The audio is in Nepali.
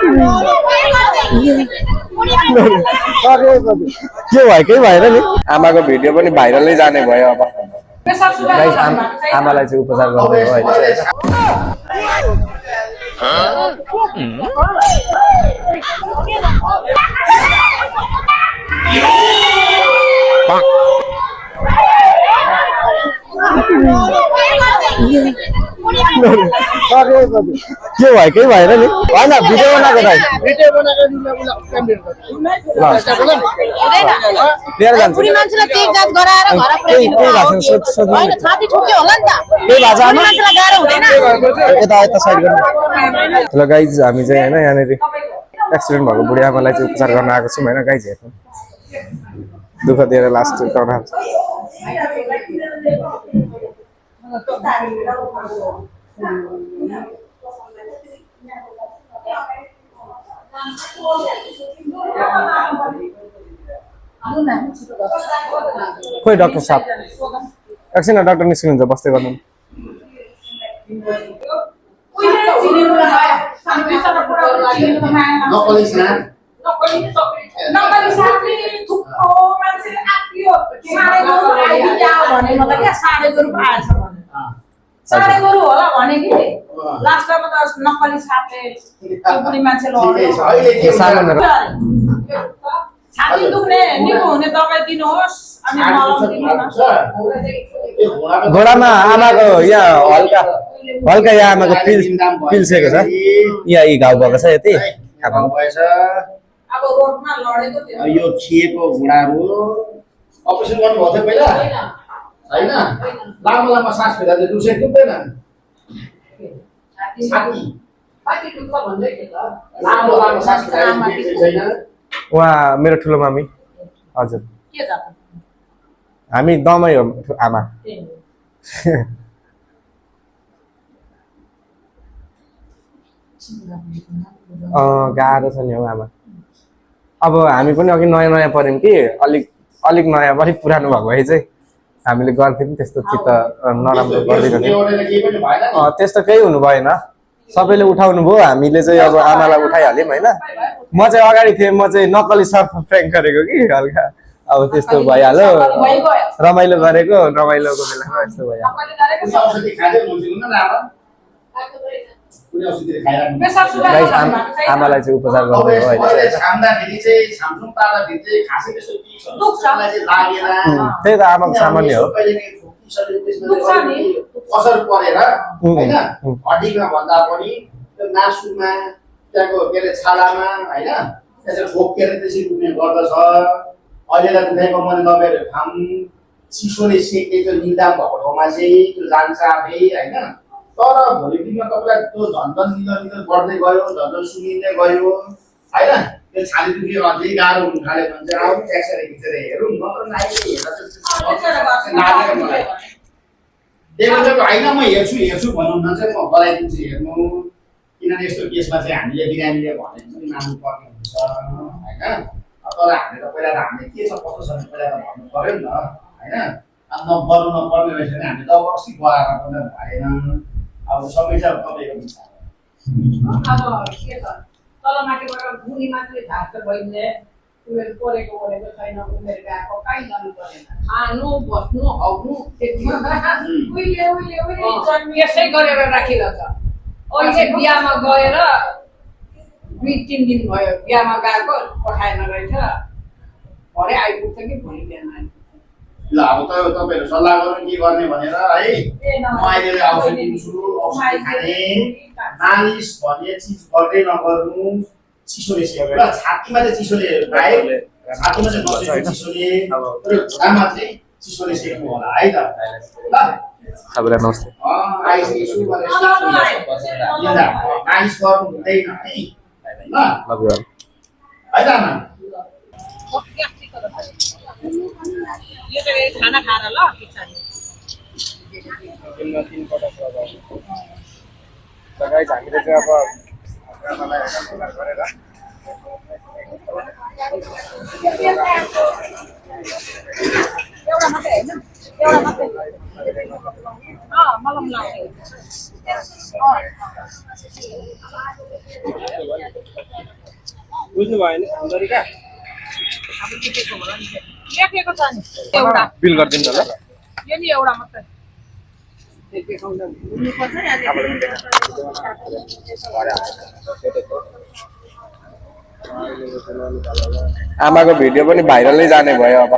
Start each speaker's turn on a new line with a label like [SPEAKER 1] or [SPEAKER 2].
[SPEAKER 1] के भयो केही भएन नि आमाको भिडियो पनि भाइरलै जाने भयो अब गाइस आमालाई चाहिँ उपचार गर्दै हो अहिले के भयो केही भएन नि होइन भिडियो बनाएको दाइ लिएर जान्छ
[SPEAKER 2] बुढी मान्छेलाई चेक जाँच गराएर घर पुर्याइदिनु हैन छाती ठोक्यो होला नि त
[SPEAKER 1] केही भएको छैन
[SPEAKER 2] मान्छेलाई गाह्रो हुँदैन
[SPEAKER 1] यता यता साइड गर्नु ल गाइज हामी चाहिँ हैन यहाँनेरि एक्सिडेन्ट भएको बुढी आमालाई चाहिँ उपचार गर्न आएको छौँ हैन गाइज हेर्नु दुःख दिएर लास्ट उठाउन आउँछ खोइ डाक्टर साहब एकछिन डाक्टर निस्किनुहुन्छ बस्दै गर्नु
[SPEAKER 3] साढे गोरु होला भने कि लास्टमा त नक्कली सापले बुढी मान्छे छाती दुख्ने निको हुने दबाई दिनुहोस् अनि मलम दिनुहोस्
[SPEAKER 1] घोडामा आमाको यहाँ हल्का हल्का यहाँ आमाको पिल्सेको छ यहाँ यी घाउ भएको छ यति
[SPEAKER 3] अब रोडमा लडेको थियो
[SPEAKER 4] यो खिएको घुँडाहरू अपरेसन गर्नुभएको थियो पहिला हैन लामो लामो सास फेर्दा चाहिँ दुसै दुख्दैन छाती
[SPEAKER 3] पाटी दुख्छ भन्दै के त
[SPEAKER 4] लामो लामो सास फेर्दा छैन
[SPEAKER 1] उहाँ मेरो ठुलो मामी हजुर
[SPEAKER 3] के जात
[SPEAKER 1] हामी दमै हो आमा गाह्रो छ नि हौ आमा अब हामी पनि अघि नयाँ नयाँ पऱ्यौँ कि अलिक नयाँ अलिक पुरानो भएको भए चाहिँ हामीले गर्थ्यौँ त्यस्तो चित्त नराम्रो गर्दैन त्यस्तो केही हुनु भएन सबैले उठाउनु भयो हामीले चाहिँ अब आमालाई उठाइहाल्यौँ होइन म चाहिँ अगाडि थिएँ म चाहिँ नक्कली सर्फ फ्र्याङ्क गरेको कि हल्का अब त्यस्तो भइहाल्यो रमाइलो गरेको रमाइलोको बेलामा यस्तो भयो आमालाई चाहिँ उपचार गर्दै हो अहिले त्यही त आमाको सामान्य हो
[SPEAKER 4] असर परेर हैन हड्डीमा भन्दा पनि त्यो नासुमा त्यहाँको के अरे छालामा हैन त्यसरी ठोकेर त्यसरी दुख्ने गर्दछ अहिलेलाई दुखाइको मन नभएर घाम चिसोले सेकेको निदाम भएको ठाउँमा चाहिँ त्यो जान्छ आफै हैन तर भोलि दिनमा तपाईँलाई त्यो झन्झन निदर बढ्दै गयो झन्झन सुनिँदै गयो हैन त्यो छाली दुख्यो अझै गाह्रो हुन थाल्यो भने चाहिँ आउँ एक्सरे खिचेर हेरौँ नत्र नाइले हेर्दा चाहिँ त्यही भएर होइन म हेर्छु भन्नुहुन्न चाहिँ म गराइदिन्छु हेर्नु किनभने यस्तो केसमा चाहिँ हामीले बिरामीले भने पनि मान्नुपर्ने हुन्छ होइन तर हामीले त पहिला त हामीले के छ कस्तो छ पहिला त भन्नु पर्यो नि त होइन अब नगर्नु नपर्ने रहेछ भने हामीले जबरजस्ती गराएर पनि भएन अब सबै चाहिँ तपाईँको विचार
[SPEAKER 3] अब के त तलमाथिबाट बुढी मान्छे झार्छ बहिनीले उमेर परेको छैन उमेर गएको कहीँ जानु परेन खानु बस्नु आउनु उहिले यसै गरेर राखिरहेछ अहिले बिहामा गएर 2-3 दिन भयो बिहामा गएको पठाएन रहेछ भरे आइपुग्छ कि भोलि बिहान
[SPEAKER 4] ल अब तपाईँहरू सल्लाह गर्नु के गर्ने भनेर है म अहिले औषधि दिन्छु औषधि खाने मालिस भन्ने चिज गर्दै नगर्नु चिसोले सेक्यो ल छातीमा चाहिँ चिसोले बाहेक छातीमा चाहिँ नसेक्यो चिसोले तर घुँडामा चाहिँ चिसोले सेक्नु होला है त ल
[SPEAKER 1] सबैलाई नमस्ते
[SPEAKER 4] आइस यसो गरेर मालिस गर्नु हुँदैन है ल
[SPEAKER 1] लभ यु
[SPEAKER 4] है त आमा
[SPEAKER 3] यो चाहिँ खाना खाएर ल पछाडि
[SPEAKER 1] दिनमा 3 पटक गाइस हामीले चाहिँ अब आमालाई उपचार गरेर
[SPEAKER 3] एउटा मात्रै हैन
[SPEAKER 2] एउटा मात्रै मलम लाउने
[SPEAKER 1] बुझ्नु भयो नि तरिका
[SPEAKER 2] लेखेको छ नि एउटा
[SPEAKER 1] बिल गरिदिनु ल
[SPEAKER 2] यो नि एउटा मात्रै
[SPEAKER 1] आमाको भिडियो पनि भाइरलै जाने भयो अब